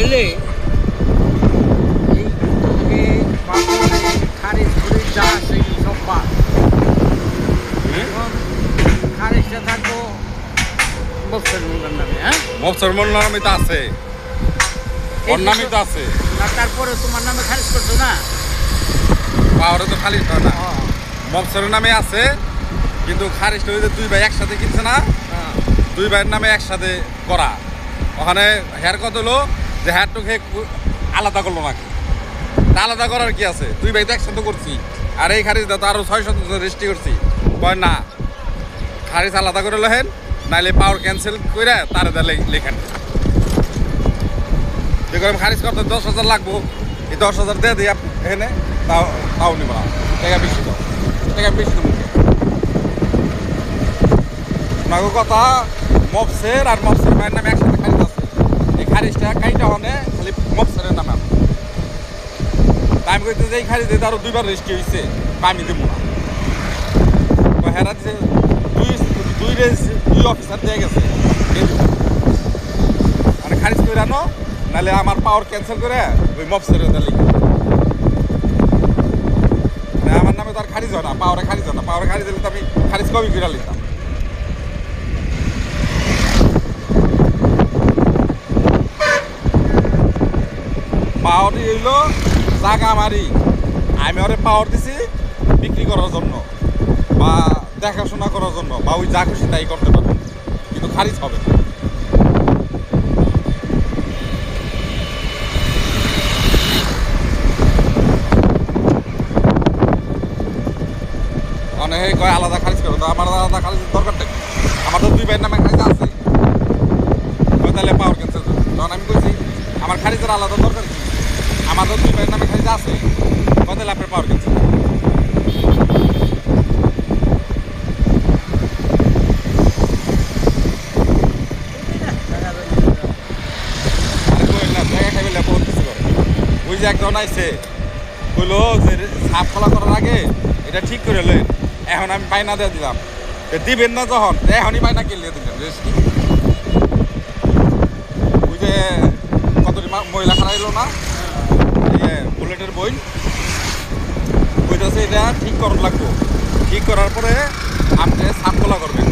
গেলে এই আগে বাজারে খারিজ খুরিজ যা আছে সব বাদ। এখন খারিজটা থাকবো বক্সের মোল্লার নামে। হ্যাঁ, মফসর মোল্লার নামে তো আছে, ওর নামে তো আছে। না, তারপরে তোমার নামে খারিজ করছো না? পাওয়ারে তো খারিজ হয় না, মফসরের নামে আছে। কিন্তু খারিজটা ওই যে দুই ভাই একসাথে কিনছে না, দুই ভাইয়ের নামে একসাথে করা। ওখানে হেয়ার কত হলো যে হেয়ার টুকে আলাদা করলো নাকি, তা আলাদা করার কি আছে? দুই ভাই তো একসাথে করছি, আর এই খারিজটা তো আরো 6 শতাংশ রেজিস্ট্রি করছি। কয় না, খারিজ আলাদা করে লেহেন, নাইলে পাওয়ার ক্যান্সেল করে তারে দা লেখেন। দেখুন খারিজ করতে 10,000 লাগবো, এই 10,000 দিয়ে দিই এখানে, তাও তাও নিব না, টাকা বেশি দাও, টাকা বেশি দেবো। নাগো কথা মফসের আর মফসের ভাইয়ের নামে একসাথে খারিজ আছে। এই খারিজটা কাইটা হনে খালি মফসের নামে আছে। আমি কইতে যে এই খারিজ দিতে আরো 2বার রেজিস্ট্রি হয়েছে, আমি দেবো না। হেরা যে দুই অফিসার দিয়ে গেছে, মানে খারিজ করে আনো, নাহলে আমার পাওয়ার ক্যান্সেল করে ওই মফসের লিখে। মানে আমার নামে তো আর খারিজ হয় না, পাওয়ারে খারিজ হয় না। পাওয়ারে খারিজ দিলে তো আমি খারিজ কবি করে নিতাম। পাওয়ারই হইল জাগা আমারই, আমি ওরে পাওয়ার দিছি বিক্রি করার জন্য বা দেখাশোনা করার জন্য, বা ওই যা খুশি তাই করতে পারবো, কিন্তু খারিজ হবে না। অনেকে কয় আলাদা খারিজ করবো, তো আমার আলাদা খারিজের দরকারটা কি? আমার তো দুই ভাইয়ের নামে খারিজ আছে, তাহলে পাওয়ার ক্যান্সেল করবো। তখন আমি কইছি আমার খারিজের আলাদা দরকার কি? আমার তো দুই ভাইয়ের নামে খারিজ আছে, তাহলে আপনার পাওয়ার ক্যান্সেল। ওই যে একজন আইছে কইলো যে সাপ খোলা করার আগে এটা ঠিক করে লেন, এখন আমি বাইনা দিয়ে দিলাম, দিবেন না যখন এখনই বাইনা কিনলে দিলেন রেস্টি। ওই যে কতটি মহিলা খারাইলো না, বুলেটের বই বইটাছে, এটা ঠিক করার লাগবো, ঠিক করার পরে আপনি সাপ খোলা করবেন।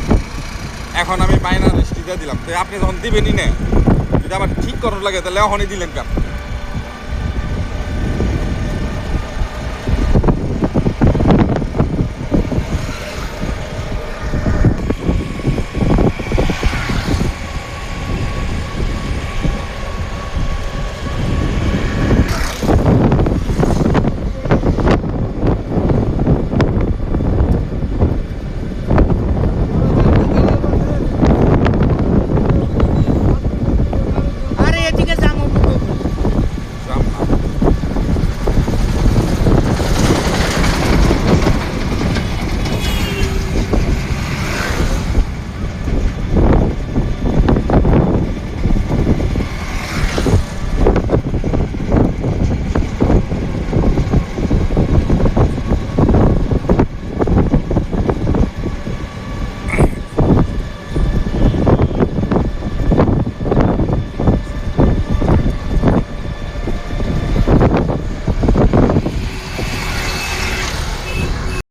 এখন আমি বাইনা রেস্টি দিয়ে দিলাম, তো আপনি যখন দিবেনই না, যদি আবার ঠিক করার লাগে তাহলে এখনই দিলেন কেন?